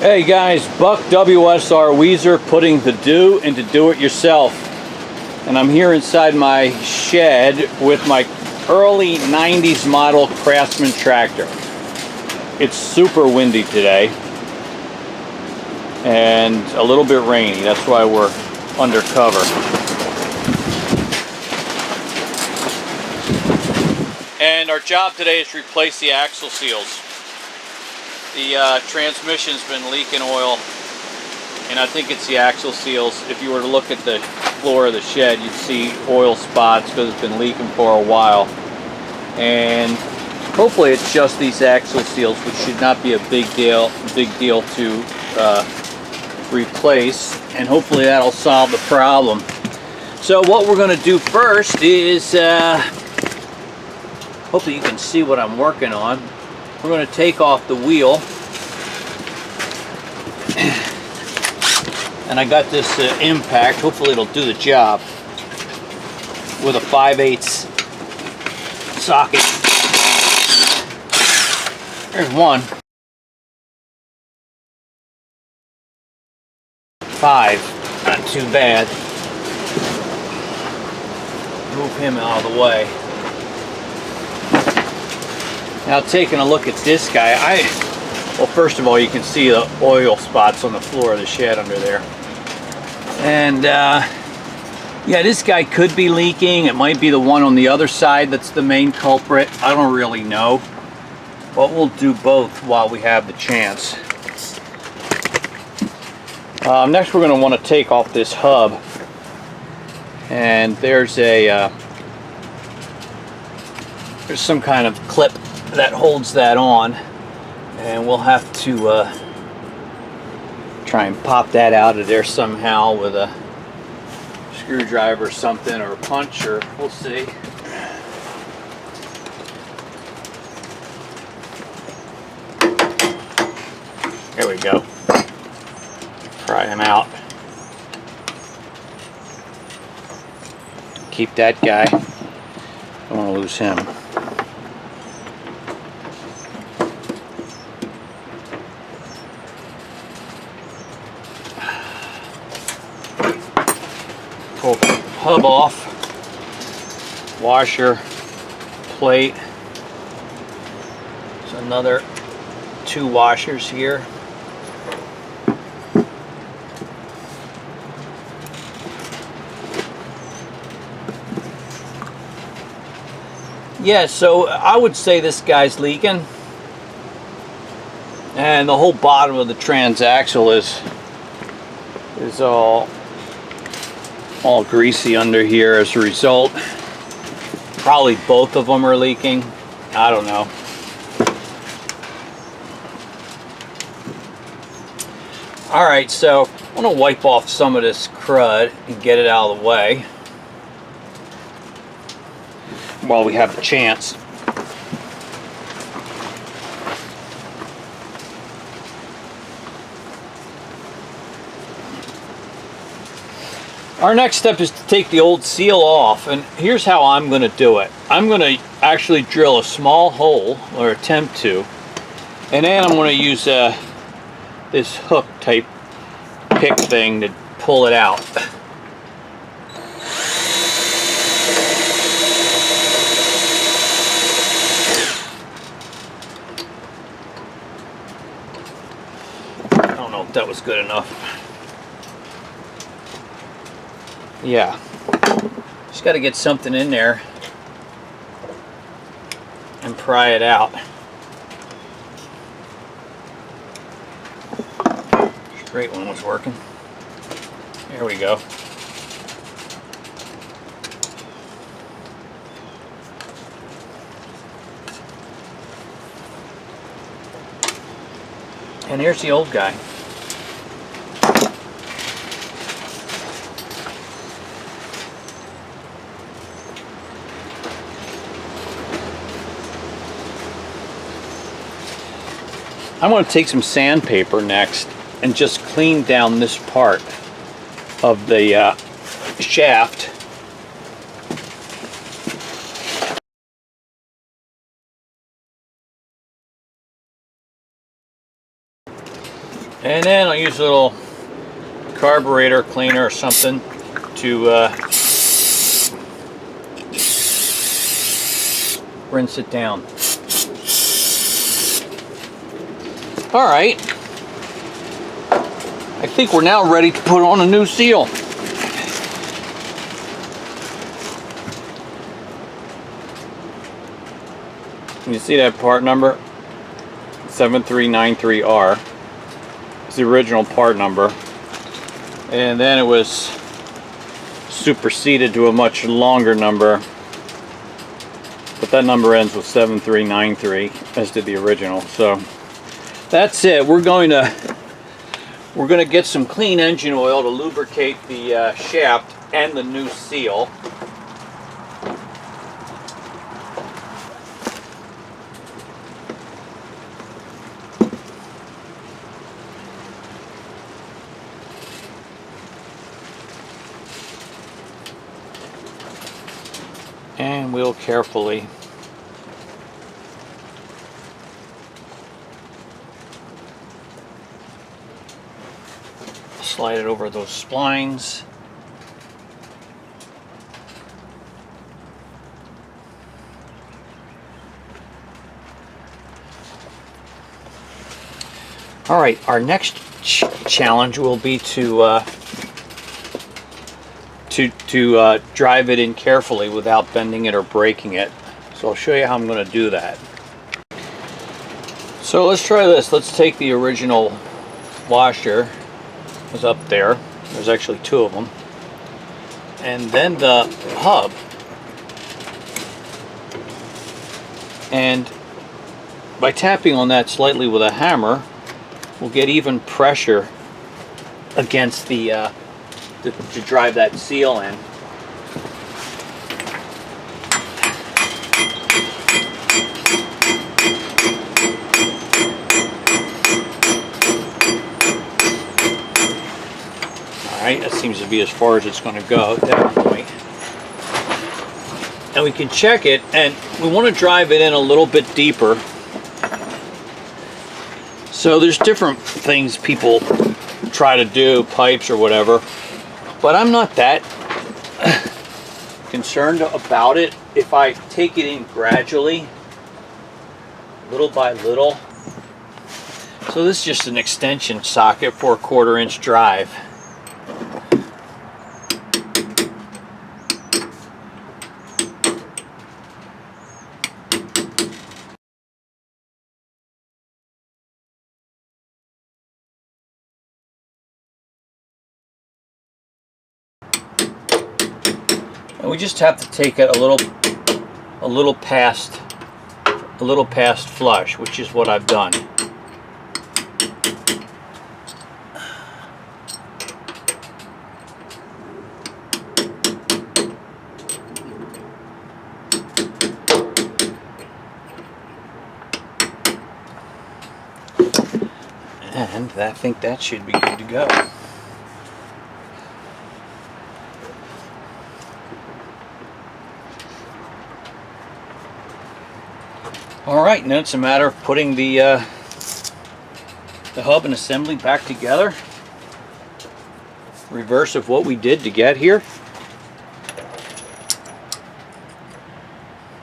Hey guys, Buck WSR Weezer putting the do into do-it-yourself. And I'm here inside my shed with my early 90s model Craftsman tractor. It's super windy today and a little bit rainy. That's why we're under cover. And our job today is to replace the axle seals. The transmission's been leaking oil, and I think it's the axle seals. If you were to look at the floor of the shed, you'd see oil spots because it's been leaking for a while. And hopefully it's just these axle seals, which should not be a big deal to replace, and hopefully that'll solve the problem. So what we're going to do first is, hopefully you can see what I'm working on. We're going to take off the wheel, and I got this impact. Hopefully it'll do the job with a 5/8 socket. There's one. 5, not too bad. Move him out of the way. Now, taking a look at this guy, well, first of all, you can see the oil spots on the floor of the shed under there. And yeah, this guy could be leaking. It might be the one on the other side that's the main culprit. I don't really know, but we'll do both while we have the chance. Next, we're going to want to take off this hub, and there's some kind of clip that holds that on, and we'll have to try and pop that out of there somehow with a screwdriver or something, or a punch, or we'll see. There we go. Pry him out. Keep that guy. Don't want to lose him. Pull the hub off, washer, plate. There's another 2 washers here. Yeah, so I would say this guy's leaking, and the whole bottom of the transaxle is all greasy under here as a result. Probably both of them are leaking. I don't know. Alright, so I'm going to wipe off some of this crud and get it out of the way while we have the chance. Our next step is to take the old seal off, and here's how I'm going to do it. I'm going to actually drill a small hole, or attempt to, and then I'm going to use this hook type pick thing to pull it out. I don't know if that was good enough. Yeah, just got to get something in there and pry it out. Straight one was working. There we go. And here's the old guy. I'm going to take some sandpaper next and just clean down this part of the shaft. And then I'll use a little carburetor cleaner or something to rinse it down. All right, I think we're now ready to put on a new seal. You see that part number? 7393R. It's the original part number. And then it was superseded to a much longer number. But that number ends with 7393, as did the original. So that's it. We're going to get some clean engine oil to lubricate the shaft and the new seal. And we'll carefully slide it over those splines. All right, our next challenge will be to drive it in carefully without bending it or breaking it. So I'll show you how I'm going to do that. So let's try this. Let's take the original washer. It was up there. There's actually two of them. And then the hub. And by tapping on that slightly with a hammer, we'll get even pressure against the to drive that seal in. Alright, that seems to be as far as it's going to go at that point. And we can check it, and we want to drive it in a little bit deeper. So there's different things people try to do, pipes or whatever. But I'm not that concerned about it if I take it in gradually, little by little. So this is just an extension socket for a 1/4 inch drive. And we just have to take it a little past flush, which is what I've done. And I think that should be good to go. Alright, now it's a matter of putting the hub and assembly back together. Reverse of what we did to get here.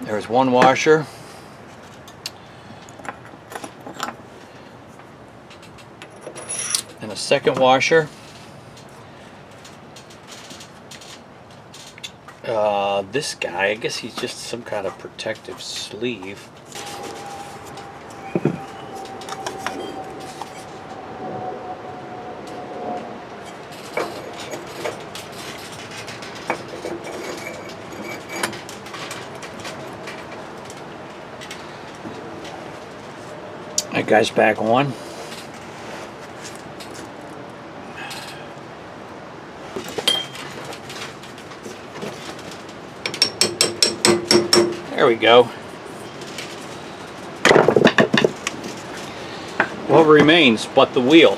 There's one washer. And a second washer. This guy, I guess he's just some kind of protective sleeve. That guy's back on. There we go. What remains but the wheel?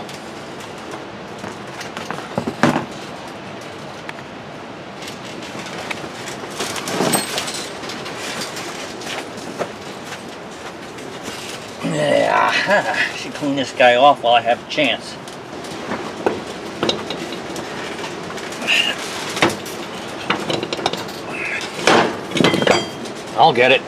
Yeah, I should clean this guy off while I have a chance. I'll get it.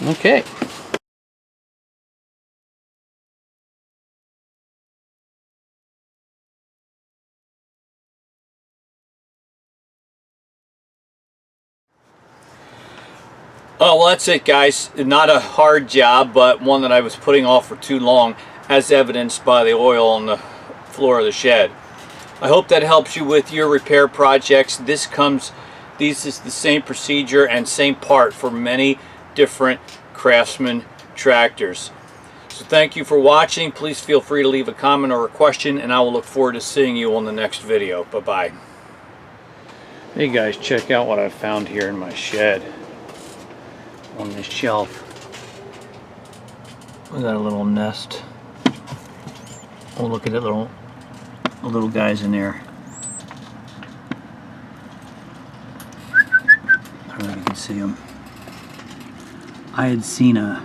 Okay. Oh, well, that's it, guys. Not a hard job, but one that I was putting off for too long, as evidenced by the oil on the floor of the shed. I hope that helps you with your repair projects. This is the same procedure and same part for many different Craftsman tractors. So thank you for watching. Please feel free to leave a comment or a question, and I will look forward to seeing you on the next video. Bye-bye. Hey guys, check out what I found here in my shed. On this shelf, we got a little nest. Oh, look at it, the little guys in there. I don't know if you can see them. I had seen a.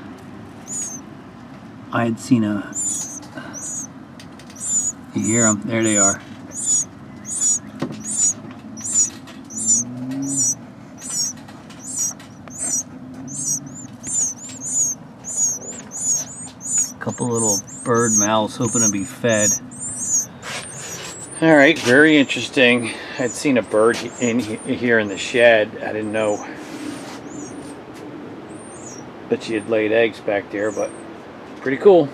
You hear them? There they are. Couple little bird mouths hoping to be fed. All right, very interesting. I'd seen a bird in here in the shed. I didn't know that she had laid eggs back there, but pretty cool.